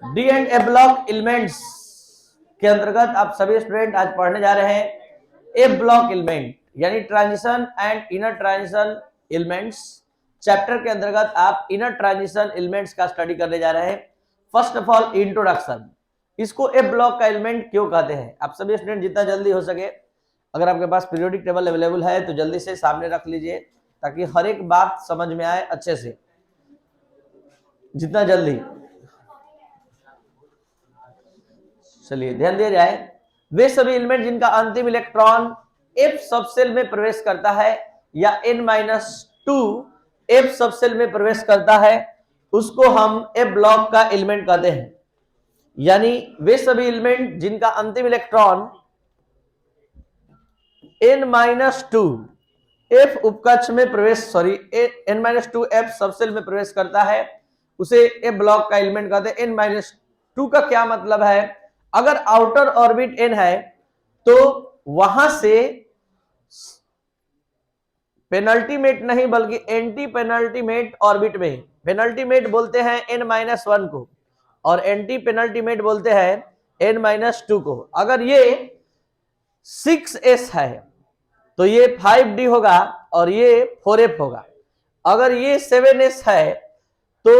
D and A block elements के अंतर्गत आप सभी स्टूडेंट आज पढ़ने जा रहे हैं ए ब्लॉक एलिमेंट यानी transition and inner transition elements. Chapter के अंतर्गत आप इनर ट्रांजिशन एलिमेंट्स का स्टडी करने जा रहे हैं। फर्स्ट ऑफ ऑल इंट्रोडक्शन, इसको ए ब्लॉक का एलिमेंट क्यों कहते हैं? आप सभी स्टूडेंट जितना जल्दी हो सके, अगर आपके पास पीरियोडिक टेबल अवेलेबल है तो जल्दी से सामने रख लीजिए ताकि हर एक बात समझ में आए अच्छे से, जितना जल्दी। चलिए ध्यान दिया जाए, वे सभी एलिमेंट जिनका अंतिम इलेक्ट्रॉन F सबसेल में प्रवेश करता है या n-2 F सबसेल में प्रवेश करता है उसको हम ए ब्लॉक का एलिमेंट कहते हैं। यानी वे सभी एलिमेंट जिनका अंतिम इलेक्ट्रॉन n-2 F उपकक्ष में प्रवेश n-2 F सबसेल में प्रवेश करता है उसे ए ब्लॉक का एलिमेंट कहते हैं। n-2 का क्या मतलब है? अगर आउटर ऑर्बिट n है तो वहां से पेनल्टीमेट नहीं बल्कि एंटी पेनल्टीमेट ऑर्बिट में, पेनल्टीमेट बोलते हैं n-1 को और एंटी पेनल्टीमेट बोलते हैं n-2 को। अगर ये 6s है तो ये 5d होगा और ये 4f होगा। अगर ये 7s है तो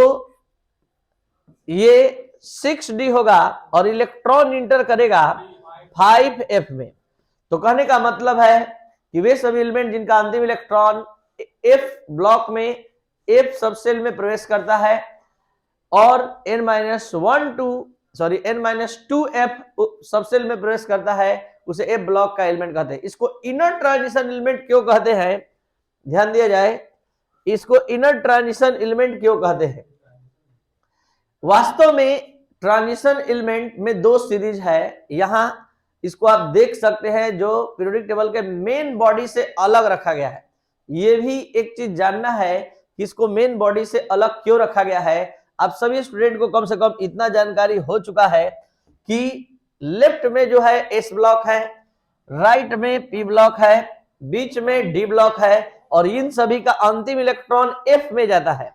ये 6d होगा और इलेक्ट्रॉन इंटर करेगा 5f में। तो कहने का मतलब है कि वे सभी एलिमेंट जिनका अंतिम इलेक्ट्रॉन F ब्लॉक में F सबसेल में प्रवेश करता है और n-2f सबसेल में प्रवेश करता है उसे F ब्लॉक का एलिमेंट कहते हैं। इसको इनर ट्रांजिशन एलिमेंट क्यों कहते हैं? ध्यान दिया जाए, इसको इनर ट्रांजिशन एलिमेंट क्यों कहते हैं? वास्तव में ट्रांजिशन एलिमेंट में दो सीरीज है, यहां इसको आप देख सकते हैं जो पीरियोडिक टेबल के मेन बॉडी से अलग रखा गया है। यह भी एक चीज जानना है कि इसको मेन बॉडी से अलग क्यों रखा गया है। आप सभी स्टूडेंट को कम से कम इतना जानकारी हो चुका है कि लेफ्ट में जो है एस ब्लॉक है, राइट में पी ब्लॉक है, बीच में डी ब्लॉक है और इन सभी का अंतिम इलेक्ट्रॉन एफ में जाता है।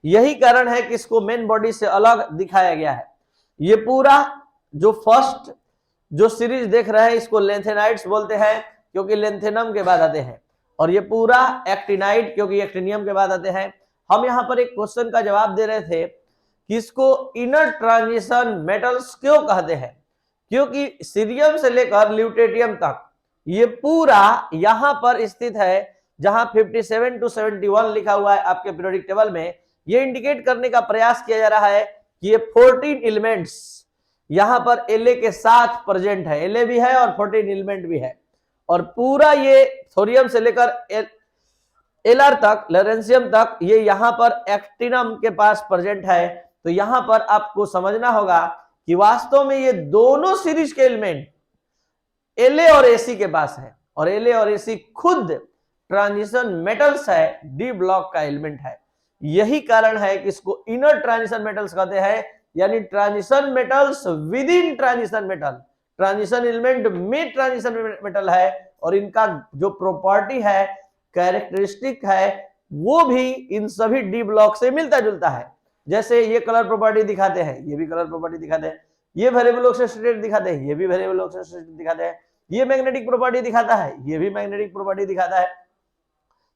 यही कारण है कि इसको मेन बॉडी से अलग दिखाया गया है। ये पूरा जो फर्स्ट जो सीरीज देख रहे हैं इसको लेंथेनाइड्स बोलते हैं क्योंकि लेंथेनम के बाद आते हैं, और ये पूरा एक्टिनाइड क्योंकि एक्टिनियम के बाद आते हैं। हम यहाँ पर एक क्वेश्चन का जवाब दे रहे थे कि इसको इनर ट्रांजिशन मेटल्स क्यों कहते हैं, क्योंकि सीरियम से लेकर ल्यूटेटियम तक ये पूरा यहां पर स्थित है जहां 57 to 71 लिखा हुआ है आपके पीरियोडिक टेबल में। ये इंडिकेट करने का प्रयास किया जा रहा है कि ये 14 एलिमेंट्स यहां पर La के साथ प्रेजेंट है, La भी है और 14 एलिमेंट भी है, और पूरा ये थोरियम से लेकर Lr तक, लॉरेंशियम तक ये यहां पर एक्टिनम के पास प्रेजेंट है। तो यहां पर आपको समझना होगा कि वास्तव में ये दोनों सीरीज के एलिमेंट La और Ac के पास है और La और Ac खुद ट्रांजिशन मेटल्स है, डी ब्लॉक का एलिमेंट है। यही कारण है कि इसको इनर ट्रांजिशन मेटल्स कहते हैं, यानी transition metals with in transition metal, transition element में ट्रांजिशन मेटल है और इनका जो प्रॉपर्टी है, कैरेक्टरिस्टिक है, वो भी इन सभी डी ब्लॉक से मिलता जुलता है। जैसे ये कलर प्रॉपर्टी दिखाते हैं, ये भी कलर प्रॉपर्टी दिखाते हैं, ये वेरिएबल ऑक्सीडेशन दिखाते हैं, ये भी वेरिएबल ऑक्सीडेशन दिखाते हैं, ये मैग्नेटिक प्रॉपर्टी दिखाता है, ये भी मैग्नेटिक प्रॉपर्टी दिखाता है।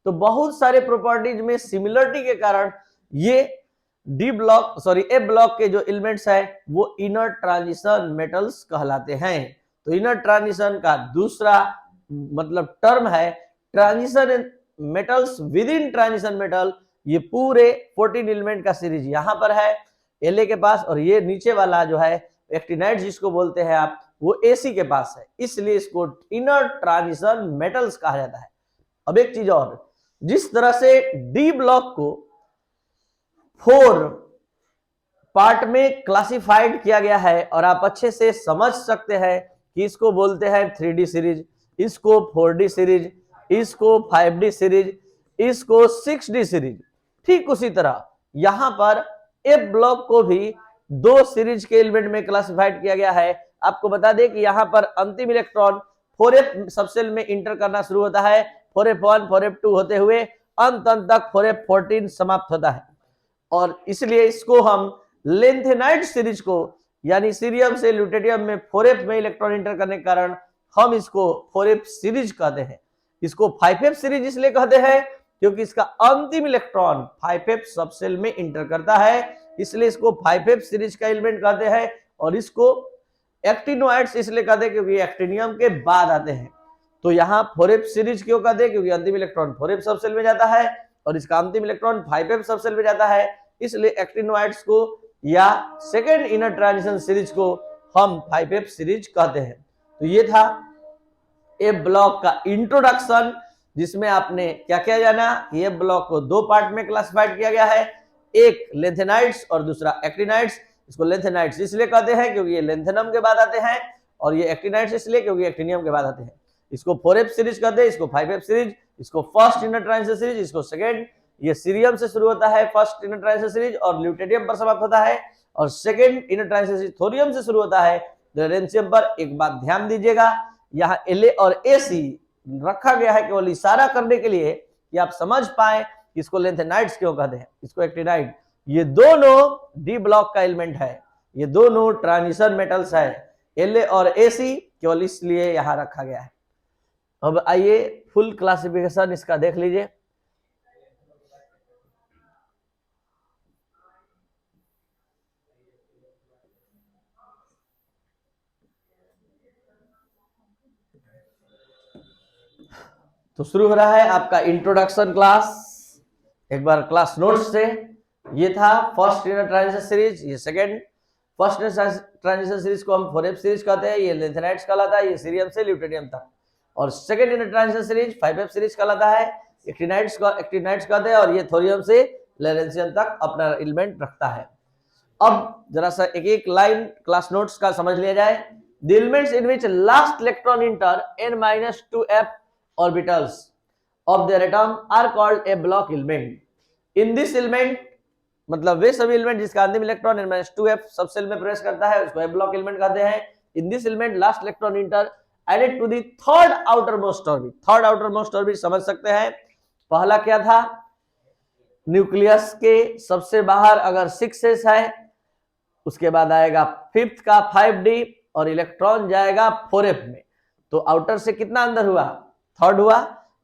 तो बहुत सारे प्रॉपर्टीज में सिमिलरिटी के कारण ये डी ब्लॉक ए ब्लॉक के जो एलिमेंट्स है वो इनर ट्रांजिशन मेटल्स कहलाते हैं। तो इनर ट्रांजिशन का दूसरा मतलब टर्म है transition metals with in transition metal. ये पूरे 14 एलिमेंट का सीरीज यहां पर है La के पास, और ये नीचे वाला जो है एक्टिनाइड जिसको बोलते हैं आप, वो Ac के पास है, इसलिए इसको इनर ट्रांजिशन मेटल्स कहा जाता है। अब एक चीज और, जिस तरह से डी ब्लॉक को 4 पार्ट में क्लासिफाइड किया गया है और आप अच्छे से समझ सकते हैं कि इसको बोलते हैं 3D सीरीज, इसको 4D सीरीज, इसको 5D सीरीज, इसको 6D सीरीज। ठीक उसी तरह यहां पर F ब्लॉक को भी दो सीरीज के एलिमेंट में क्लासिफाइड किया गया है। आपको बता दें कि यहां पर अंतिम इलेक्ट्रॉन 4f सबसेल में इंटर करना शुरू होता है, 4f1 4f2 होते हुए अंत तक 4f14 समाप्त होता है, और इसलिए इसको हम लेंथेनाइड सीरीज को, यानी सीरियम से ल्यूटेरियम में 4f में इलेक्ट्रॉन इंटर करने के कारण हम इसको 4f सीरीज कहते हैं। इसको 5f सीरीज इसलिए कहते हैं क्योंकि इसका अंतिम इलेक्ट्रॉन 5f सबसेल में इंटर करता है, इसलिए इसको 5f सीरीज का एलिमेंट कहते हैं। और इसको एक्टिनोइड्स इसलिए कहते हैं क्योंकि एक्टिनियम के बाद आते हैं। तो यहाँ 4f सीरीज क्यों कहते हैं? क्योंकि अंतिम इलेक्ट्रॉन 4f सबसेल में जाता है और इसका अंतिम इलेक्ट्रॉन 5f सबसेल में जाता है, इसलिए एक्टिनोइड्स को या सेकेंड इनर ट्रांजिशन सीरीज को हम 5f सीरीज कहते हैं। तो ये था ए ब्लॉक का इंट्रोडक्शन, जिसमें आपने क्या किया जाना, ये ब्लॉक को दो पार्ट में क्लासिफाइड किया गया है, एक लेंथेनाइड्स और दूसरा एक्टिनाइड्स। इसको लेंथेनाइड्स इसलिए कहते हैं क्योंकि ये लेंथेनम के बाद आते हैं, और ये एक्टिनाइड्स इसलिए क्योंकि एक्टिनियम के बाद आते हैं। इसको 4f सीरीज कहते हैं, इसको 5f सीरीज, इसको फर्स्ट इनर ट्रांजिशन सीरीज, इसको सेकेंड। ये सीरियम से शुरू होता है फर्स्ट इनर ट्रांजिशन सीरीज और ल्यूटेरियम पर समाप्त होता है, और second inner transition series thorium से शुरू होता है वैलेंसियम पर। एक बात ध्यान दीजिएगा, यहाँ La और Ac रखा गया है केवल इशारा करने के लिए कि आप समझ पाए इसको लेंथेनाइड्स क्यों कहते हैं, इसको एक्टिनाइड। ये दोनों डी ब्लॉक का एलिमेंट है, ये दोनों ट्रांजिशन मेटल्स है, La और Ac केवल इसलिए यहां रखा गया है। अब आइए फुल क्लासिफिकेशन इसका देख लीजिए। तो शुरू हो रहा है आपका इंट्रोडक्शन क्लास। एक बार क्लास नोट्स से, ये था फर्स्ट इनर ट्रांजिशन सीरीज, ये second. First inner transition series को हम 4f सीरीज कहते हैं, ये लेंथेनाइड्स कहलाता है, ये सीरियम से ल्यूटेरियम तक। और second inner transition series 5f series कहलाता है, एक्टिनाइड्स कहते हैं, और ये थोरियम से वैलेंसियम तक अपना एलिमेंट रखता है। अब जरा सा एक एक लाइन क्लास नोट्स का समझ लिया जाए। The elements in which last electron inter n-2f orbitals of their atom are called a block element. In this element, मतलब वे सभी एलिमेंट जिसका अंतिम इलेक्ट्रॉन n-2f सबसेल में प्रवेश करता है उसको ब्लॉक एलिमेंट कहते हैं। In this element last electron entered to the third outermost orbit. Third outermost orbit समझ सकते हैं, पहला क्या था, न्यूक्लियस के सबसे बाहर अगर 6s है, उसके बाद आएगा फिफ्थ का 5d और इलेक्ट्रॉन जाएगा 4f में। तो आउटर से कितना अंदर हुआ, थर्ड हुआ,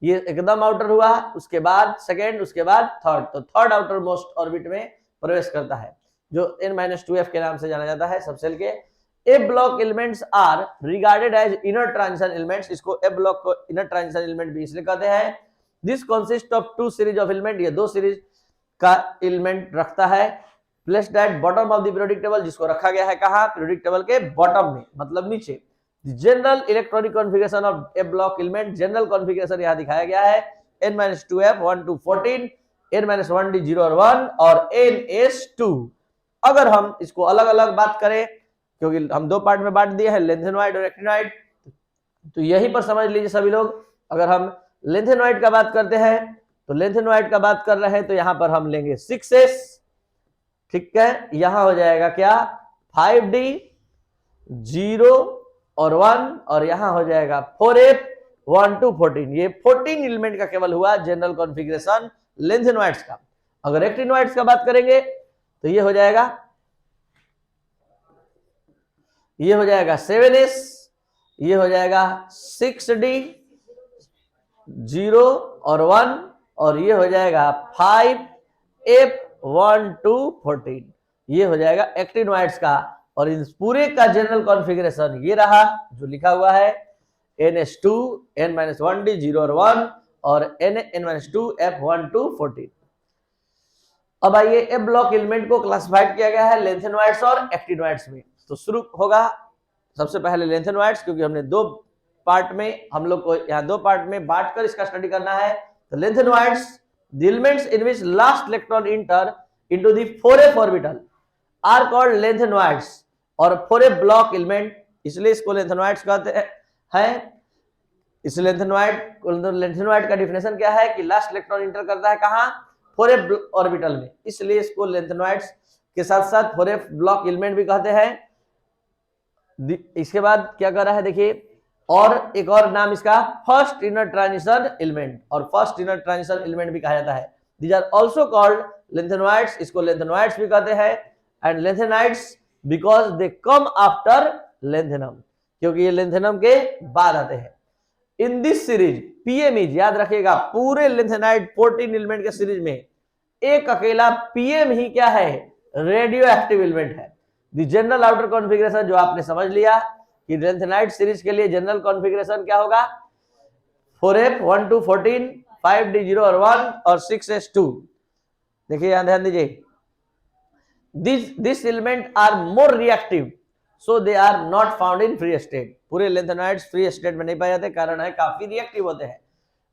ये एकदम आउटर हुआ, उसके बाद सेकेंड, उसके बाद थर्ड। तो थर्ड आउटर मोस्ट ऑर्बिट में प्रवेश करता है, जो n-2f के नाम से जाना जाता है सबसेल के। F block elements are regarded as inner transition elements. इसको ए ब्लॉक को इनर ट्रांजिशन एलिमेंट भी इसलिए कहते हैं। This consist of 2 series of element, ये 2 सीरीज का एलिमेंट रखता है। Placed at bottom of the periodic table, जिसको रखा गया है कहां, पीरियोडिक टेबल के बॉटम में, मतलब नीचे। General electronic configuration of A block element, general configuration यहां दिखाया गया है n-2f 1 to 14, n-1d 0 और 1 और ns2। अगर हम इसको अलग अलग बात करें, क्योंकि हम दो पार्ट में बांट दिए हैं, लेंथेनॉइड और एक्टिनॉइड, तो यहीं पर समझ लीजिए सभी लोग। अगर हम लेंथेनॉइड का बात करते हैं तो लेंथेनॉइड का बात कर रहे हैं तो यहां पर हम लेंगे 6s, ठीक है। यहां हो जाएगा क्या, 5d 0 और 1, और यहां हो जाएगा 4f 1 to 14। ये 14 एलिमेंट का केवल हुआ जनरल कॉन्फ़िगरेशन लेंथेनॉइड्स का। अगर एक्टिनॉइड्स का बात करेंगे तो ये हो जाएगा 7s, ये हो जाएगा 6d 0 और 1, और ये हो जाएगा 5f 1 to 14। ये हो जाएगा एक्टिनॉइड्स का। और इन पूरे का जनरल कॉन्फ़िगरेशन ये रहा जो लिखा हुआ है, ns2 n-1d 0 और 1 और n-2f 1 to 14। अब आइए ए ब्लॉक एलिमेंट को क्लासिफाइड किया गया है लेंथेनॉइड्स और एक्टिनॉइड्स में। तो शुरू होगा सबसे पहले लेंथेनॉइड्स, क्योंकि हमने दो पार्ट में, हम लोग को यहाँ दो पार्ट में बांटकर इसका स्टडी करना है। तो lanthanoids, the elements in which last electron enter into the 4f orbital are called lanthanoids. और 4f ब्लॉक एलिमेंट, इसलिए इसको लेंथेनॉइड्स कहते हैं। इस लेंथेनॉइड का डिफिनेशन क्या है कि लास्ट इलेक्ट्रॉन इंटर करता है कहां, 4f ऑर्बिटल में, इसलिए इसको लेंथेनॉइड्स के साथ साथ 4f ब्लॉक एलिमेंट भी कहते हैं। इसके बाद क्या कर रहा है देखिए, और एक और नाम इसका फर्स्ट इनर ट्रांजिशन एलिमेंट, और फर्स्ट इनर ट्रांजिशन एलिमेंट भी कहा जाता है। These are also called lanthanoids, इसको लेंथेनॉइड्स भी कहते हैं। And lanthanides because they come after lanthanum, क्योंकि ये लेंथेनम के बाद आते हैं। इन दिस सीरीज पीएम याद रखिएगा, पूरे लेंथेनाइड 14 एलिमेंट के सीरीज में एक अकेला पीएम ही क्या है, रेडियो एक्टिव एलिमेंट है। द जनरल आउटर कॉन्फ़िगरेशन जो आपने समझ लिया कि लेंथेनाइड सीरीज के लिए जनरल कॉन्फ़िगरेशन क्या होगा, 4f 1 to 14, 5d 0 और 1 और 6s2। देखिए यहां ध्यान दीजिए, this element are more reactive so they are not found in free state. पूरे लेंथेनाइड्स फ्री स्टेट में नहीं पाए जाते, कारण है काफी रिएक्टिव होते हैं।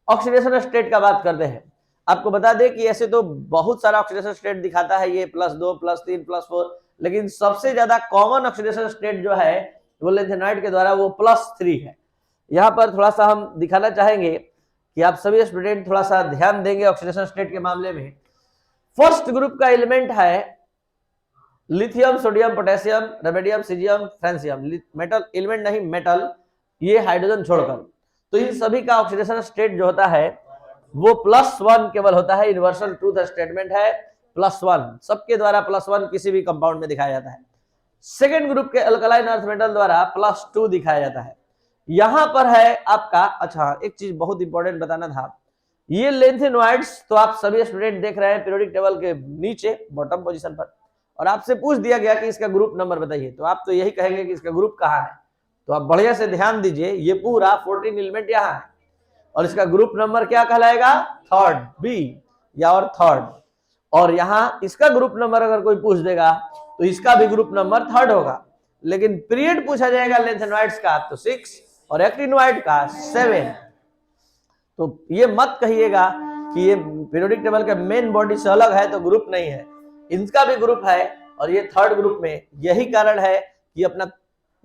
ऑक्सीडेशन स्टेट का बात करते हैं। आपको बता दें कि ऐसे तो बहुत सारा ऑक्सीडेशन स्टेट दिखाता है, ये +2 +3 +4, लेकिन सबसे ज्यादा कॉमन ऑक्सीडेशन स्टेट जो है वो लेंथेनाइड के द्वारा वो +3 है। यहाँ पर थोड़ा सा हम दिखाना चाहेंगे कि आप सभी स्टूडेंट थोड़ा सा ध्यान देंगे ऑक्सीडेशन स्टेट के मामले में। फर्स्ट ग्रुप का एलिमेंट है lithium, sodium, potassium, radium, caesium, francium. Metal element नहीं, मेटल, ये हाइड्रोजन छोड़कर। तो इन सभी का ऑक्सीडेशन स्टेट जो होता है वो +1 केवल होता है। यूनिवर्सल ट्रूथ स्टेटमेंट है +1, सबके द्वारा +1 किसी भी कंपाउंड में दिखाया जाता है। सेकेंड ग्रुप के अल्कलाइन अर्थ मेटल द्वारा +2 दिखाया जाता है। यहां पर है आपका, अच्छा एक चीज बहुत इंपॉर्टेंट बताना था, ये लेंथेनॉइड्स तो आप सभी स्टूडेंट देख रहे हैं पीरियोडिक टेबल के नीचे बॉटम पोजीशन पर, और आपसे पूछ दिया गया कि इसका ग्रुप नंबर बताइए, तो आप तो यही कहेंगे कि इसका ग्रुप कहाँ है। तो आप बढ़िया से ध्यान दीजिए, ये पूरा 14 एलिमेंट यहाँ है और इसका ग्रुप नंबर क्या कहलाएगा, थर्ड, बी या और थर्ड। और यहाँ इसका ग्रुप नंबर अगर कोई पूछ देगा तो इसका भी ग्रुप नंबर थर्ड होगा। लेकिन पीरियड पूछा जाएगा लेंथेनॉइड्स का तो 6 और एक्टिनॉइड का 7। तो ये मत कहिएगा कि ये पीरियोडिक टेबल के मेन बॉडी से अलग है तो ग्रुप नहीं है, इनका भी ग्रुप है और ये थर्ड ग्रुप में। यही कारण है कि अपना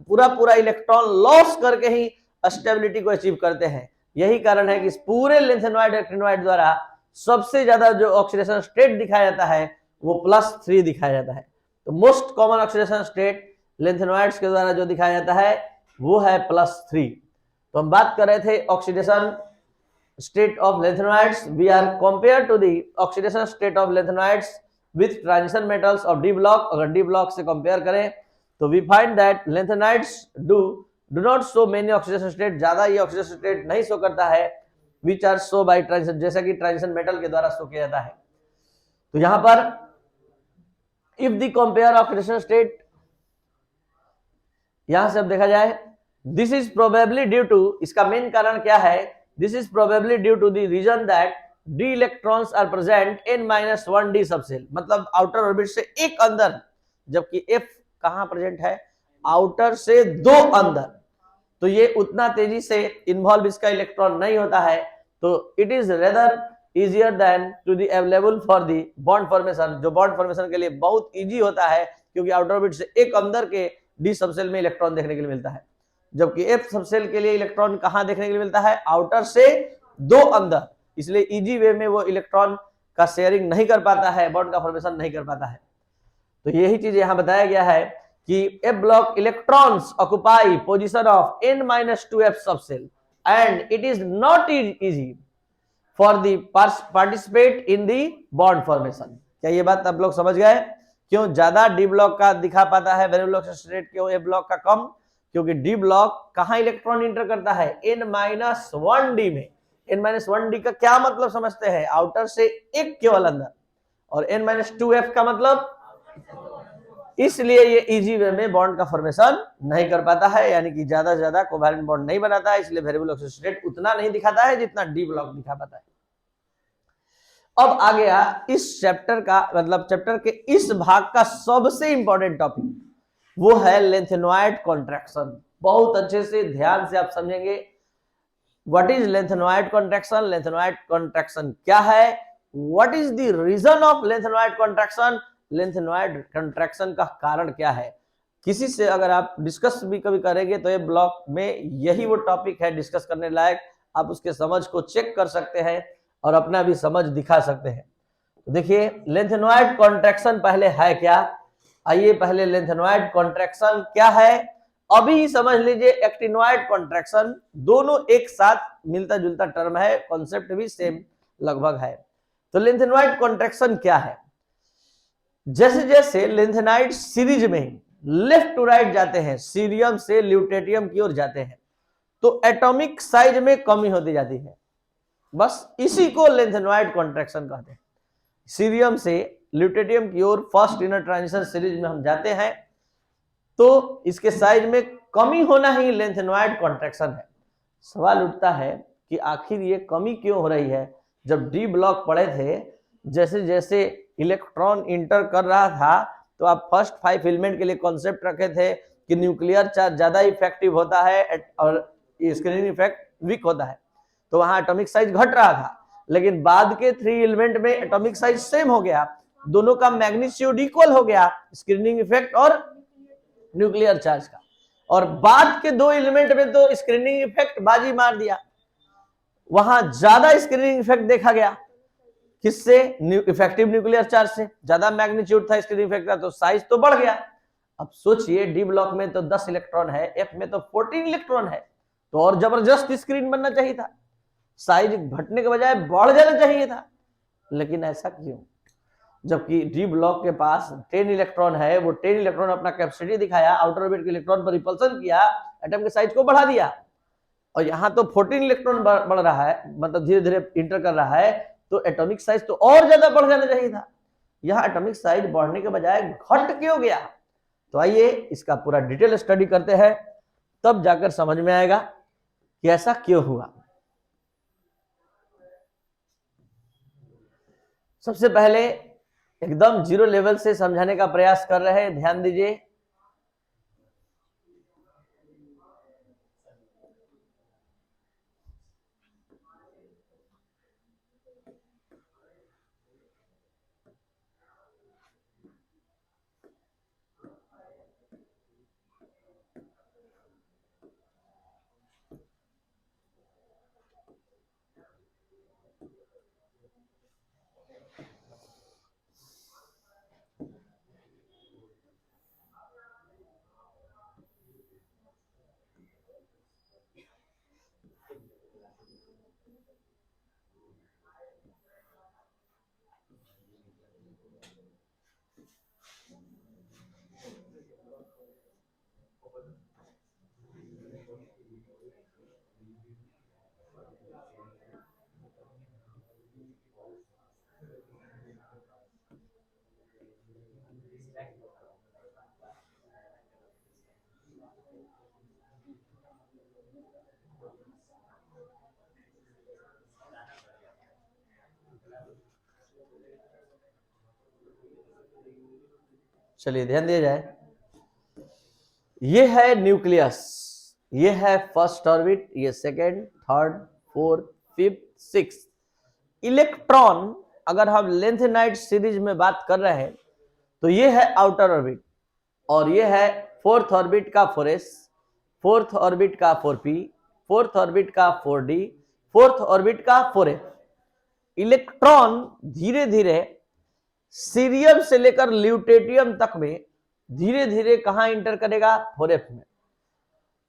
पूरा इलेक्ट्रॉन लॉस करके ही स्टेबिलिटी को अचीव करते हैं। यही कारण है कि इस पूरे लेंथेनॉइड एक्टिनॉइड द्वारा सबसे ज्यादा जो ऑक्सीडेशन स्टेट दिखाया जाता है वो +3 दिखाया जाता है। तो most common oxidation state lanthanoids के द्वारा जो दिखाया जाता है वो है +3। तो हम बात कर रहे थे oxidation state of lanthanoids. We are compared to the oxidation state of lanthanoids with transition metals of D block. अगर D block से compare करें तो we find that lanthanoids do not show many oxidation state, ज्यादा ये oxidation state नहीं show करता है, which are show by transition, जैसा कि transition metal के द्वारा शो किया जाता है। तो यहाँ पर if the compare oxidation state, यहां से अब देखा जाए, this is probably due to, इसका मेन कारण क्या है, this is probably due to the reason that d electrons are present in -1d subshell, मतलब आउटर ऑर्बिट से एक अंदर, जबकि f कहां प्रेजेंट है, आउटर से 2 अंदर। तो ये उतना तेजी से इन्वॉल्व इसका इलेक्ट्रॉन नहीं होता है, तो it is rather easier than to the available for the bond formation, जो बॉन्ड फॉर्मेशन के लिए बहुत इजी होता है, क्योंकि आउटर ऑर्बिट से एक अंदर के डी सबसेल में इलेक्ट्रॉन देखने के लिए मिलता है, जबकि एफ सबसेल के लिए इलेक्ट्रॉन कहां देखने के लिए मिलता है, आउटर से 2 अंदर। इसलिए इजी वे में वो इलेक्ट्रॉन का शेयरिंग नहीं कर पाता है, बॉन्ड का फॉर्मेशन नहीं कर पाता है। तो यही चीज यहां बताया गया है कि F block electrons occupy position of n-2f subshell and it is not easy for the participate in the bond formation. क्या ये बात आप लोग समझ गए? क्यों ज्यादा डी ब्लॉक का दिखा पाता है वेरिएबल ऑक्सीडेशन स्टेट, क्यों एफ ब्लॉक का कम? क्योंकि डी ब्लॉक कहां इलेक्ट्रॉन इंटर करता है, n-1d में। n-1d का क्या मतलब समझते हैं, आउटर से एक केवल अंदर, और n-2f का मतलब, इसलिए ये इजी वे में बॉन्ड का फॉर्मेशन नहीं कर पाता है, यानी कि ज्यादा से ज्यादा कोवैलेंट बॉन्ड नहीं बनाता है, इसलिए वेरिएबल ऑक्सीडेशन स्टेट उतना नहीं दिखाता है जितना डी ब्लॉक दिखा पाता है। अब आ गया इस चैप्टर का, मतलब चैप्टर के इस भाग का सबसे इंपॉर्टेंट टॉपिक, वो है लेंथेनॉइड कॉन्ट्रैक्शन। बहुत अच्छे से ध्यान से आप समझेंगे what is lanthanoid contraction, lanthanoid contraction क्या है, what is the reason of lanthanoid contraction, lanthanoid contraction का कारण क्या है। किसी से अगर आप डिस्कस भी कभी करेंगे तो ये ब्लॉक में यही वो टॉपिक है डिस्कस करने लायक, आप उसके समझ को चेक कर सकते हैं और अपना भी समझ दिखा सकते हैं। तो देखिए लेंथेनॉइड कॉन्ट्रैक्शन पहले है क्या, आइए पहले लेंथेनॉइड कॉन्ट्रैक्शन क्या है अभी ही समझ लीजिए। एक्टिनॉइड कॉन्ट्रैक्शन, दोनों एक साथ मिलता जुलता टर्म है, कॉन्सेप्ट भी सेम लगभग है। तो लेंथेनॉइड कॉन्ट्रैक्शन क्या है, जैसे जैसे लेंथेनाइड सीरीज में लेफ्ट टू राइट जाते हैं, सीरियम से ल्यूटेटियम की ओर जाते हैं, तो एटॉमिक साइज में कमी होती जाती है। बस इसी को लेंथेनॉइड कॉन्ट्रैक्शन कहते हैं। सीरियम से ल्यूटेटियम की ओर फर्स्ट इनर ट्रांजिशन सीरीज में हम जाते हैं, तो इसके साइज में कमी होना ही लेंथेनॉइड कॉन्ट्रैक्शन है। सवाल उठता है कि आखिर ये कमी क्यों हो रही है? जब डी ब्लॉक पढ़े थे, जैसे जैसे इलेक्ट्रॉन इंटर कर रहा था, तो आप फर्स्ट 5 एलिमेंट के लिए कॉन्सेप्ट रखे थे कि न्यूक्लियर चार्ज ज्यादा इफेक्टिव होता है और स्क्रीनिंग इफेक्ट वीक होता है, तो वहां एटॉमिक साइज घट रहा था। लेकिन बाद के 3 एलिमेंट में एटॉमिक साइज सेम हो गया, दोनों का मैग्नीट्यूड इक्वल हो गया, स्क्रीनिंग इफेक्ट और न्यूक्लियर चार्ज का। और बाद के 2 एलिमेंट में तो स्क्रीनिंग इफेक्ट बाजी मार दिया, वहां ज्यादा स्क्रीनिंग इफेक्ट देखा गया। किससे? इफेक्टिव न्यूक्लियर चार्ज से। ज्यादा मैग्नीट्यूड था स्क्रीनिंग इफेक्ट का, तो साइज तो बढ़ गया। अब सोचिए, डी ब्लॉक में तो 10 इलेक्ट्रॉन है, एफ में तो 14 इलेक्ट्रॉन है, तो और जबरदस्त स्क्रीन बनना चाहिए था, साइज घटने के बजाय बढ़ जाना चाहिए था। लेकिन ऐसा क्यों? जबकि डी ब्लॉक के पास 10 इलेक्ट्रॉन है, वो 10 इलेक्ट्रॉन अपना कैपेसिटी दिखाया, आउटर ऑर्बिट के इलेक्ट्रॉन पर रिपल्सन किया, एटम के साइज को बढ़ा दिया। और यहाँ तो 14 इलेक्ट्रॉन बढ़ रहा है, मतलब धीरे धीरे इंटर कर रहा है, तो एटॉमिक साइज तो और ज्यादा बढ़ जाना चाहिए था। यहाँ एटॉमिक साइज बढ़ने के बजाय घट क्यों गया? तो आइए इसका पूरा डिटेल स्टडी करते हैं, तब जाकर समझ में आएगा कि ऐसा क्यों हुआ। सबसे पहले एकदम जीरो लेवल से समझाने का प्रयास कर रहे हैं, ध्यान दीजिए। चलिए ध्यान दिया जाए। ये है न्यूक्लियस, ये है फर्स्ट ऑर्बिट, ये second, third, fourth, fifth, six. Electron अगर हम लेंथेनाइड सीरीज में बात कर रहे हैं, तो ये है आउटर ऑर्बिट, और ये है फोर्थ ऑर्बिट का 4s, फोर्थ ऑर्बिट का 4p, फोर्थ ऑर्बिट का 4d, फोर्थ ऑर्बिट का 4f। इलेक्ट्रॉन धीरे धीरे सीरियम से लेकर ल्यूटेटियम तक में धीरे धीरे कहां इंटर करेगा? 4f में।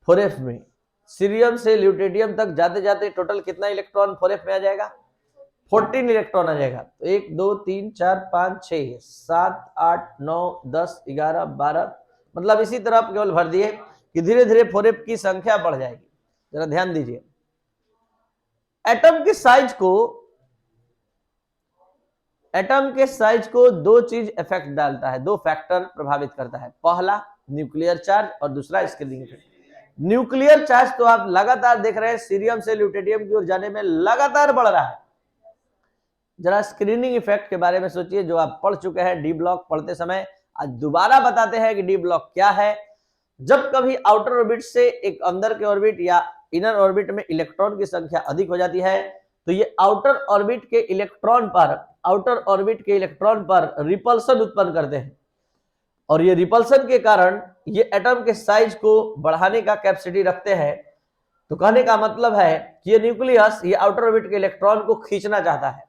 4f में सीरियम से ल्यूटेटियम तक जाते जाते टोटल कितना इलेक्ट्रॉन 4f में आ जाएगा? 14 इलेक्ट्रॉन आ जाएगा। तो 1 2 3 4 5 6 7 8 9 10 11 12, मतलब इसी तरह आप केवल भर दिए कि धीरे धीरे 4f की संख्या बढ़ जाएगी। जरा ध्यान दीजिए, एटम के साइज को दो चीज इफेक्ट डालता है, दो फैक्टर प्रभावित करता है। पहला न्यूक्लियर चार्ज और दूसरा स्क्रीनिंग इफेक्ट। न्यूक्लियर चार्ज तो आप लगातार देख रहे हैं, सीरियम से ल्यूटेटियम की ओर जाने में लगातार बढ़ रहा है। जरा स्क्रीनिंग इफेक्ट के बारे में सोचिए, जो आप पढ़ चुके हैं डी ब्लॉक पढ़ते समय, आज दोबारा बताते हैं कि डी ब्लॉक क्या है। जब कभी आउटर ऑर्बिट से एक अंदर के ऑर्बिट या इनर ऑर्बिट में इलेक्ट्रॉन की संख्या अधिक हो जाती है, तो ये आउटर ऑर्बिट के इलेक्ट्रॉन पर रिपल्सन उत्पन्न करते हैं, और ये रिपल्सन के कारण ये एटम के साइज को बढ़ाने का कैपेसिटी रखते हैं। तो कहने का मतलब है कि ये न्यूक्लियस ये आउटर ऑर्बिट के इलेक्ट्रॉन को खींचना चाहता है,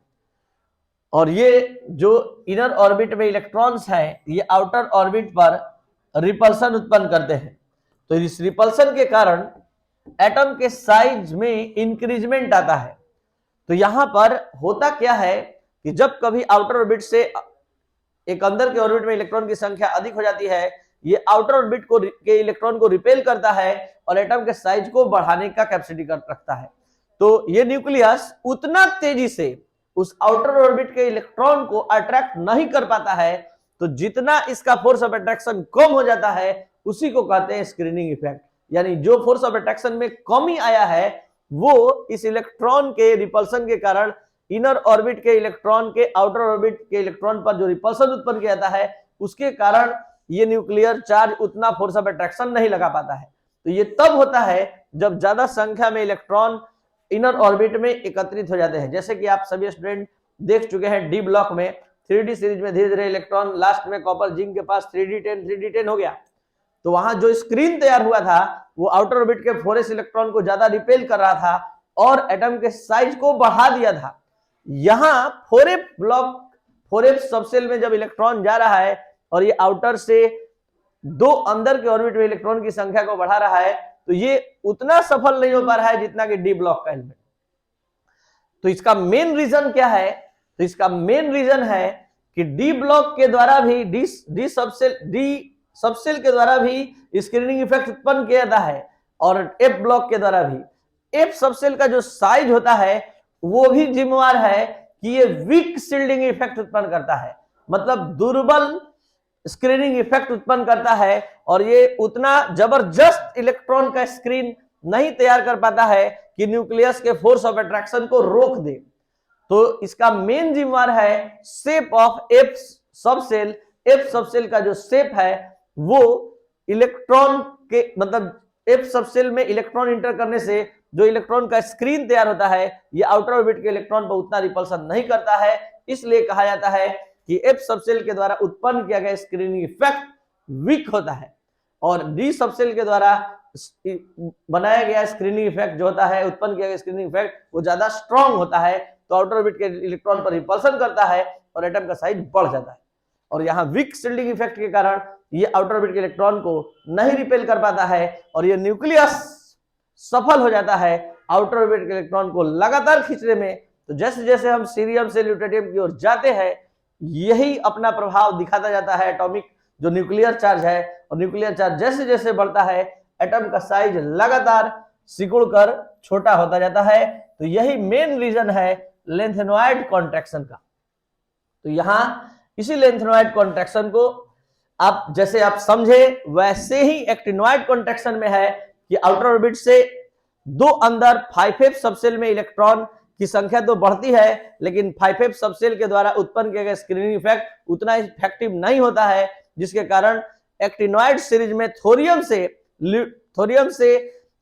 और ये जो इनर ऑर्बिट में इलेक्ट्रॉन्स हैं ये आउटर ऑर्बिट पर रिपल्सन उत्पन्न करते हैं। तो इस रिपल्सन के कारण एटम के साइज में इंक्रीजमेंट आता है। तो यहां पर होता क्या है कि जब कभी आउटर ऑर्बिट से एक अंदर के ऑर्बिट में इलेक्ट्रॉन की संख्या अधिक हो जाती है, ये आउटर ऑर्बिट के इलेक्ट्रॉन को रिपेल करता है और एटम के साइज को बढ़ाने का कैपेसिटी रखता है। तो ये न्यूक्लियस उतना तेजी से उस आउटर ऑर्बिट के इलेक्ट्रॉन को अट्रैक्ट नहीं कर पाता है, तो जितना इसका फोर्स ऑफ अट्रैक्शन कम हो जाता है उसी को कहते हैं स्क्रीनिंग इफेक्ट। यानी जो फोर्स ऑफ अट्रैक्शन में कमी आया है वो इस इलेक्ट्रॉन के रिपल्सन के कारण इनर ऑर्बिट के इलेक्ट्रॉन के आउटर ऑर्बिट के इलेक्ट्रॉन पर जो रिपल्सन उत्पन्न किया जाता है उसके कारण ये न्यूक्लियर चार्ज उतना फोर्स ऑफ अट्रैक्शन नहीं लगा पाता है। तो ये तब होता है जब ज्यादा संख्या में इलेक्ट्रॉन इनर ऑर्बिट में एकत्रित हो जाते हैं। जैसे कि आप सभी स्टूडेंट देख चुके हैं डी ब्लॉक में 3D सीरीज में धीरे धीरे इलेक्ट्रॉन लास्ट में कॉपर जिंक के पास 3D10 हो गया, तो वहां जो स्क्रीन तैयार हुआ था वो आउटर ऑर्बिट के 4s इलेक्ट्रॉन को ज्यादा रिपेल कर रहा था और एटम के साइज को बढ़ा दिया था। यहां 4f ब्लॉक 4f सबसेल में जब इलेक्ट्रॉन जा रहा है और ये आउटर से दो अंदर के ऑर्बिट में इलेक्ट्रॉन की संख्या को बढ़ा रहा है, तो ये उतना सफल नहीं हो पा रहा है जितना कि डी ब्लॉक का एलिमेंट। तो इसका मेन रीजन क्या है? तो इसका मेन रीजन है कि डी ब्लॉक के द्वारा भी डी सबसेल के द्वारा भी स्क्रीनिंग इफेक्ट उत्पन्न किया जाता है और एफ ब्लॉक के द्वारा भी। एफ सबसेल का जो साइज होता है वो भी जिम्मेवार है कि ये वीक शील्डिंग इफेक्ट उत्पन्न करता है, मतलब दुर्बल स्क्रीनिंग इफेक्ट उत्पन्न करता है और ये उतना जबरदस्त इलेक्ट्रॉन का स्क्रीन नहीं तैयार कर पाता है कि न्यूक्लियस के फोर्स ऑफ अट्रैक्शन को रोक दे। तो इसका मेन जिम्मेवार है shape of F subshell. F subshell का जो शेप है वो इलेक्ट्रॉन के मतलब एफ सबसेल में इलेक्ट्रॉन इंटर करने से जो इलेक्ट्रॉन का स्क्रीन तैयार होता है ये आउटर ऑर्बिट के इलेक्ट्रॉन पर उतना रिपल्सन नहीं करता है, इसलिए कहा जाता है कि एफ सबसेल के द्वारा उत्पन्न किया गया स्क्रीनिंग इफेक्ट वीक होता है और डी सबसेल के द्वारा बनाया गया स्क्रीनिंग इफेक्ट जो होता है, उत्पन्न किया गया स्क्रीनिंग इफेक्ट वो ज्यादा स्ट्रांग होता है, तो आउटर ऑर्बिट के इलेक्ट्रॉन पर रिपल्सन करता है और एटम का साइज बढ़ जाता है। और यहाँ वीक शील्डिंग इफेक्ट के कारण ये आउटर ऑर्बिट के इलेक्ट्रॉन को नहीं रिपेल कर पाता है और ये न्यूक्लियस सफल हो जाता है आउटर ऑर्बिट के इलेक्ट्रॉन को लगातार खींचने में। तो जैसे जैसे हम सीरियम से ल्यूटेनियम की ओर जाते हैं यही अपना प्रभाव दिखाता जाता है एटॉमिक जो न्यूक्लियर चार्ज है, और न्यूक्लियर चार्ज जैसे जैसे बढ़ता है एटम का साइज लगातार सिकुड़ कर छोटा होता जाता है। तो यही मेन रीजन है लेंथेनॉइड कॉन्ट्रैक्शन का। तो यहां इसी लेंथेनॉइड कॉन्ट्रैक्शन को आप जैसे आप समझे वैसे ही एक्टिनॉइड कॉन्ट्रैक्शन में है कि आउटर ऑर्बिट से दो अंदर 5f सबसेल में इलेक्ट्रॉन की संख्या तो बढ़ती है लेकिन 5f सबसेल के द्वारा उत्पन्न किया गया स्क्रीनिंग इफेक्ट उतना इफेक्टिव नहीं होता है, जिसके कारण एक्टिनॉइड सीरीज में थोरियम से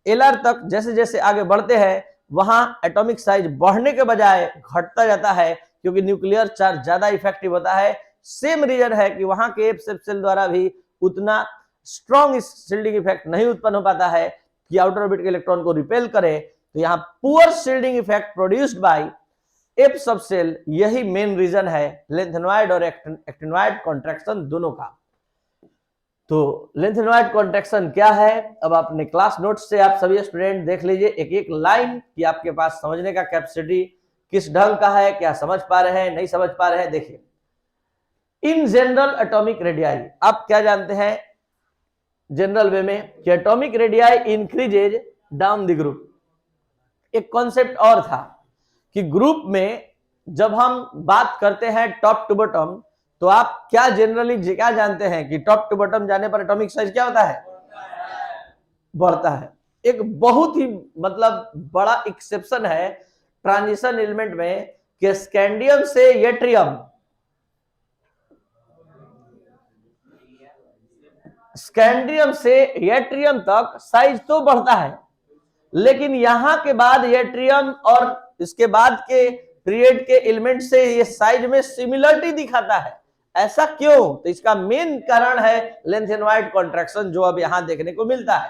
Lr तक जैसे जैसे आगे बढ़ते हैं वहां एटॉमिक साइज बढ़ने के बजाय घटता जाता है क्योंकि न्यूक्लियर चार्ज ज्यादा इफेक्टिव होता है। सेम रीजन है कि वहां के एफ सबसेल द्वारा भी उतना स्ट्रॉन्ग शील्डिंग इफेक्ट नहीं उत्पन्न हो पाता है कि आउटर ऑर्बिट के इलेक्ट्रॉन को रिपेल करे। तो यहाँ poor shielding effect produced by F subshell यही मेन रीजन है लेंथेनॉइड और एक्टिनॉइड कॉन्ट्रैक्शन दोनों का। तो लेंथेनॉइड कॉन्ट्रैक्शन क्या है अब अपने क्लास नोट्स से आप सभी स्टूडेंट देख लीजिए एक एक लाइन कि आपके पास समझने का कैपेसिटी किस ढंग का है, क्या समझ पा रहे हैं नहीं समझ पा रहे हैं। देखिए इन जनरल एटॉमिक रेडियाई आप क्या जानते हैं जनरल वे में कि atomic radii increases down the group. एक कॉन्सेप्ट और था कि ग्रुप में जब हम बात करते हैं टॉप टू बॉटम तो आप क्या जनरली क्या जानते हैं कि टॉप टू बॉटम जाने पर एटॉमिक साइज क्या होता है? बढ़ता है। एक बहुत ही मतलब बड़ा एक्सेप्शन है ट्रांजिशन एलिमेंट में कि स्कैंडियम से यट्रियम तक साइज तो बढ़ता है लेकिन यहां के बाद यट्रियम और इसके बाद के पीरियड के एलिमेंट से ये साइज में सिमिलरिटी दिखाता है। ऐसा क्यों? तो इसका मेन कारण है लेंथेनॉइड कॉन्ट्रैक्शन जो अब यहां देखने को मिलता है।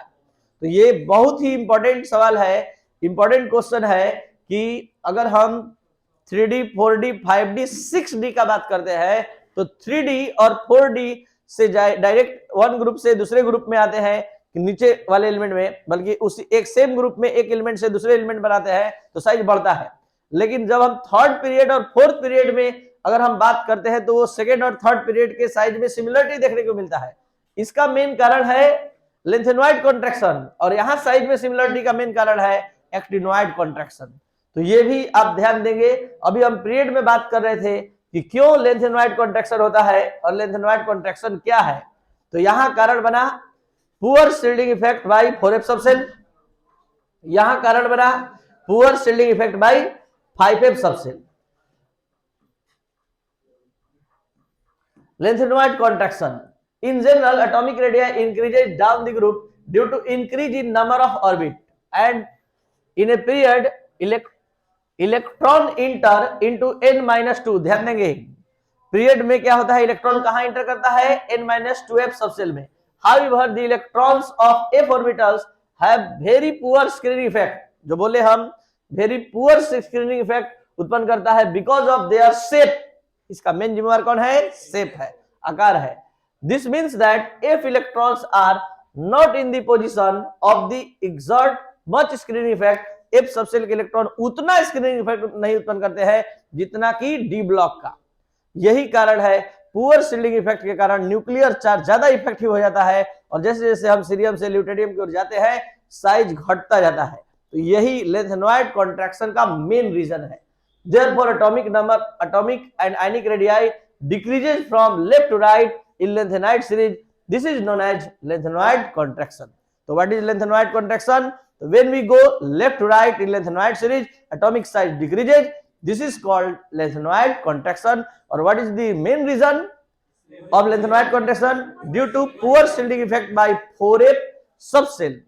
तो ये बहुत ही इंपॉर्टेंट सवाल है, इंपॉर्टेंट क्वेश्चन है कि अगर हम 3D 4D 5D 6D का बात करते हैं तो 3D और 4D से डायरेक्ट वन ग्रुप से दूसरे ग्रुप में आते हैं कि नीचे वाले एलिमेंट में, बल्कि उसी एक सेम ग्रुप में एक एलिमेंट से दूसरे एलिमेंट बनाते हैं तो साइज बढ़ता है। लेकिन जब हम थर्ड पीरियड और फोर्थ पीरियड में अगर हम बात करते हैं तो वो सेकेंड और थर्ड पीरियड के साइज में सिमिलरिटी देखने को मिलता है। इसका मेन कारण है लेंथेनॉइड कॉन्ट्रैक्शन, और यहां साइज में सिमिलरिटी का मेन कारण है एक्टिनॉइड कॉन्ट्रैक्शन। तो ये भी आप ध्यान देंगे। अभी हम पीरियड में बात कर रहे थे कि क्यों लेंथेनॉइड कॉन्ट्रैक्शन होता है और लेंथेनॉइड कॉन्ट्रैक्शन क्या है। तो यहां कारण बना poor shielding effect bye 4F subshell, यहां कारण बना poor shielding effect bye 5F subshell. Lengthenoid contraction. In general, atomic radii increases down the group due to increase in number of orbit, and in a period electron enter into n-2। ध्यान देंगे period में क्या होता है, electron कहां inter करता है, n-2f subshell में। However, the electrons of f orbitals have very poor screening effect। जो बोले हम very poor screening effect उत्पन्न करता है because of their shape। इसका मेन जिम्मेवार कौन है, शेप है, आकार है। This means that if electrons are not in the position of the exert much screening effect, f subshell के इलेक्ट्रॉन उतना स्क्रीनिंग इफेक्ट नहीं उत्पन्न करते हैं जितना कि डी ब्लॉक का। यही कारण है पुअर शील्डिंग इफेक्ट के कारण न्यूक्लियर चार्ज ज्यादा इफेक्टिव हो जाता है, और जैसे जैसे हम सीरियम से ल्यूटेरियम की ओर जाते हैं साइज घटता जाता है। तो यही लेंथेनॉइड कॉन्ट्रैक्शन का मेन रीजन है। Therefore, atomic and ionic radii decreases from left to right in lengthenide series. This is known as lengthenoid contraction. So, what is lengthenoid contraction? So, when we go left to right in lengthenide series, atomic size decreases. This is called lengthenoid contraction. Or what is the main reason of lengthenoid contraction? Due to poor shielding effect by 4F subcell.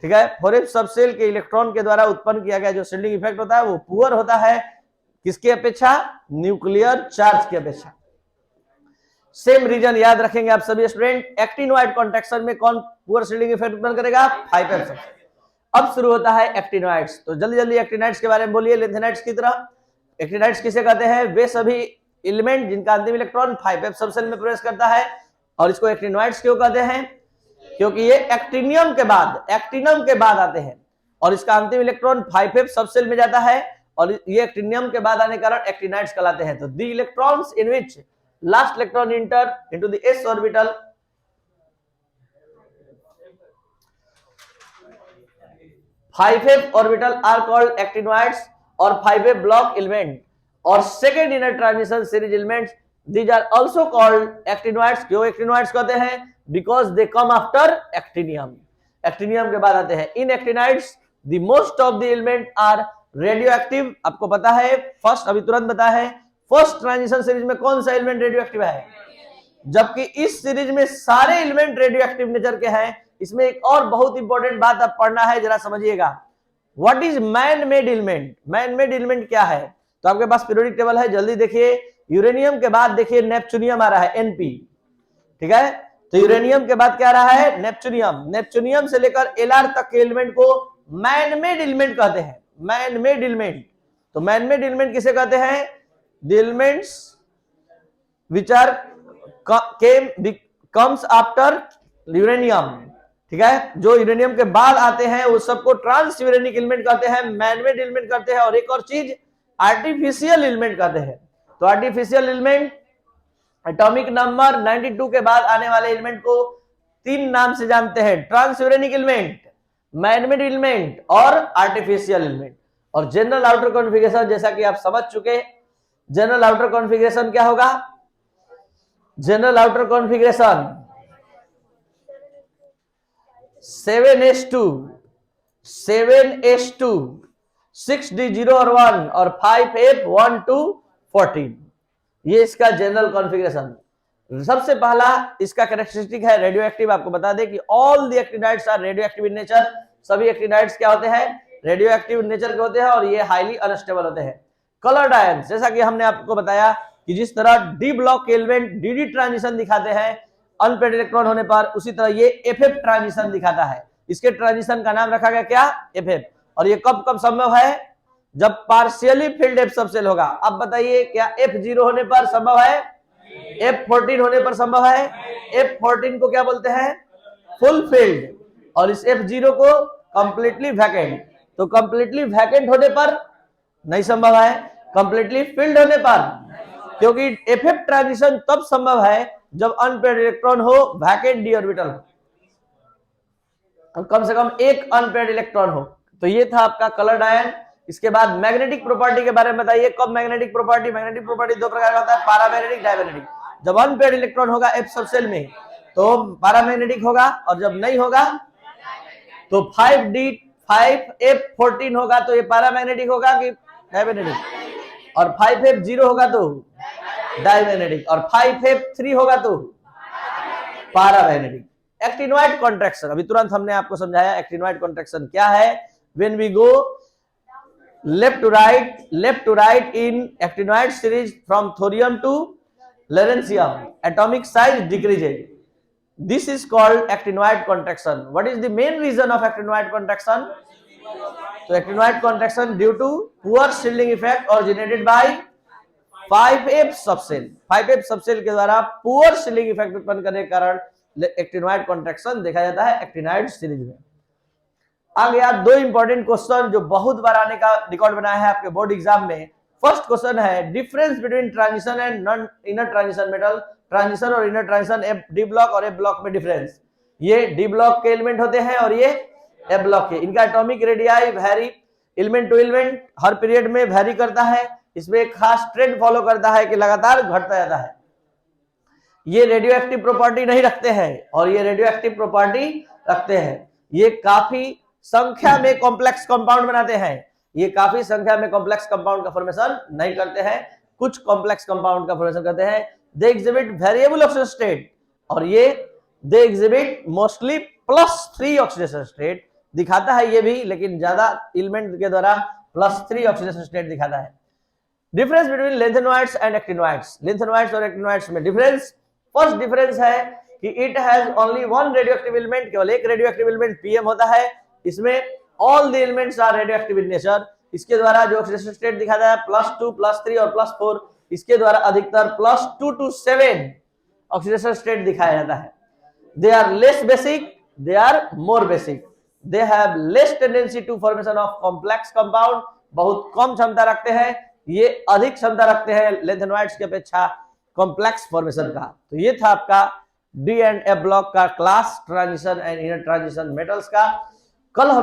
ठीक है, 4F subshell के electron के द्वारा उत्पन्न किया गया जो shielding effect होता है वो पुअर होता है, किसकी अपेक्षा, न्यूक्लियर चार्ज की अपेक्षा। सेम रीजन याद रखेंगे आप सभी स्टूडेंट। एक्टिनॉइड कॉन्ट्रैक्शन में कौन पुअर शील्डिंग इफेक्ट उत्पन्न करेगा, 5F सबसेल। अब शुरू होता है एक्टिनॉइड्स। तो जल्दी जल्दी एक्टिनॉइड्स के बारे में बोलिए लेंथेनाइड्स की तरह। एक्टिनॉइड्स किसे कहते हैं, वे सभी एलिमेंट जिनका अंतिम इलेक्ट्रॉन 5F सबसेल में प्रवेश करता है। और इसको एक्टिनॉइड्स क्यों कहते हैं, क्योंकि ये एक्टिनियम के बाद आते हैं और इसका अंतिम इलेक्ट्रॉन 5F सबसेल में जाता है, और ये एक्टिनियम के बाद आने के कारण एक्टिनाइड्स कहलाते हैं। तो the electrons in which last electron enter into the s orbital (5F orbital) are called actinoids और 5F ब्लॉक एलिमेंट और second inner transition series elements, these are also called actinoids. क्यों एक्टिनॉइड्स कहते हैं, because they come after actinium, actinium के बाद आते हैं। In actinides the most of the element are radioactive. आपको पता है फर्स्ट, अभी तुरंत बताया है, फर्स्ट ट्रांजिशन सीरीज में कौन सा एलिमेंट रेडियो एक्टिव है, जबकि इस सीरीज में सारे एलिमेंट रेडियो एक्टिव नेचर के हैं। इसमें एक और बहुत इंपॉर्टेंट बात आप पढ़ना है, जरा समझिएगा। What is man made element, man made element क्या है। तो आपके पास पीरियोडिक टेबल है, जल्दी देखिए। यूरेनियम के बाद देखिए नेपच्यूनियम आ रहा है, Np, ठीक है। तो यूरेनियम के बाद क्या आ रहा है, नेपच्यूनियम। नेपच्यूनियम से लेकर Lr तक के एलिमेंट को मैन मेड एलिमेंट कहते हैं, मैन मेड एलिमेंट। तो मैन मेड एलिमेंट किसे कहते हैं, the elements which are comes after uranium, ठीक है। जो यूरेनियम के बाद आते हैं वो सबको ट्रांस यूरेनिक एलिमेंट कहते हैं, मैन मेड एलिमेंट कहते हैं। और एक और चीज आर्टिफिशियल एलिमेंट कहते हैं। तो आर्टिफिशियल एलिमेंट एटॉमिक नंबर 92 के बाद आने वाले एलिमेंट को तीन नाम से जानते हैं, transuranic element, man made element और आर्टिफिशियल एलिमेंट। और जनरल आउटर कॉन्फ़िगरेशन जैसा कि आप समझ चुके, जनरल आउटर कॉन्फ़िगरेशन क्या होगा, general outer configuration 7s2, 7s2, 6d0 और 1 और 5f1 to 14, ये इसका जनरल कॉन्फ़िगरेशन। सबसे पहला इसका कैरेक्टरिस्टिक है रेडियो एक्टिव। आपको बता दें कि all the actinides are radioactive in nature. सभी एक्टिनाइड्स क्या होते हैं, रेडियो एक्टिव नेचर के होते हैं और ये हाईली अनस्टेबल होते हैं। कलर्ड आयंस, जैसा कि हमने आपको बताया कि जिस तरह D block element D transition दिखाते हैं अनपेड इलेक्ट्रॉन होने पर, उसी तरह ये एफएफ ट्रांजिशन दिखाता है। इसके ट्रांजिशन का नाम रखा गया क्या, एफएफ। और ये कब कब संभव है, जब पार्शियली फिल्ड एफ सबसेल होगा। अब बताइए क्या F0 होने पर संभव है, F14 होने पर संभव है। F14 को क्या बोलते हैं, फुल फील्ड, और इस F0 को कंप्लीटली वैकेंट। तो कंप्लीटली वैकेंट होने पर नहीं संभव है, कंप्लीटली फिल्ड होने पर, क्योंकि एफएफ ट्रांजिशन तब संभव है जब अनपेयर्ड इलेक्ट्रॉन हो, वैकेंट डी ऑर्बिटल हो, कम से कम एक अनपेयर्ड इलेक्ट्रॉन हो। तो ये था आपका कलर्ड आयन। इसके बाद मैग्नेटिक प्रॉपर्टी के बारे में बताइए। कब मैग्नेटिक प्रॉपर्टी? मैग्नेटिक प्रॉपर्टी दो प्रकार का होता है, पैरामैग्नेटिक, डायमैग्नेटिक। जब अनपेयर्ड इलेक्ट्रॉन होगा एफ सबसेल में तो पैरामैग्नेटिक होगा, और जब नहीं होगा तो 5f14 होगा तो ये पैरामैग्नेटिक होगा कि डायमैग्नेटिक, और 5f0 होगा तो डायमैग्नेटिक, और 5f3 होगा तो पैरामैग्नेटिक। एक्टिनोइड कॉन्ट्रैक्शन, अभी तुरंत हमने आपको समझाया एक्टिनोइड कॉन्ट्रैक्शन क्या है। When we go left to right in actinoid series from thorium to lawrencium, atomic size decreases. This is called actinoid contraction. What is the main reason of actinoid contraction? So actinoid contraction due to poor shielding effect originated by 5f subcell. 5f subcell के द्वारा poor shielding effect उत्पन्न करने के कारण actinoid contraction देखा जाता है actinide series में। आ गया दो इंपॉर्टेंट क्वेश्चन जो बहुत बार आने का रिकॉर्ड बनाया है आपके बोर्ड एग्जाम में। फर्स्ट क्वेश्चन है difference between transition and non inner transition metal. Transition और inner transition, f d block और एफ ब्लॉक में डिफरेंस। ये डी ब्लॉक के एलिमेंट होते हैं और ये एफ ब्लॉक के। इनका atomic radii vary element to element हर पीरियड में वैरी करता है। इसमें एक खास ट्रेंड फॉलो करता है कि लगातार घटता जाता है। ये रेडियो एक्टिव प्रॉपर्टी नहीं रखते हैं और ये रेडियो एक्टिव प्रॉपर्टी रखते हैं। ये काफी संख्या में कॉम्प्लेक्स कंपाउंड बनाते हैं। ये काफी संख्या में कॉम्प्लेक्स कंपाउंड का फॉर्मेशन नहीं करते हैं, कुछ कॉम्प्लेक्स कंपाउंड का फॉर्मेशन करते हैं। They exhibit variable oxidation state, और ये they exhibit mostly +3 oxidation state दिखाता है ये भी, लेकिन ज्यादा एलिमेंट के द्वारा +3 ऑक्सीडेशन स्टेट दिखाता है। Difference between lanthanoids and actinoids. Lanthanoids और एक्टिनॉइड्स में डिफरेंस, फर्स्ट डिफरेंस है कि it has only one radioactive element, केवल एक रेडियोएक्टिव एलिमेंट पीएम होता है। इसमें all the elements are radioactive in nature. इसके द्वारा जो ऑक्सीडेशन स्टेट दिखाता है +2, +3 और +4, इसके द्वारा अधिकतर +2 to 7 ऑक्सीडेशन स्टेट दिखाया जाता है। They are less basic, they are more basic, they have less tendency to formation of complex compound, बहुत कम क्षमता रखते हैं। ये अधिक क्षमता रखते हैं लेंथेनॉइड्स की अपेक्षा कॉम्प्लेक्स फॉर्मेशन का। तो ये था आपका डी एंड एफ ब्लॉक का class, transition and inner transition metals का। कल हम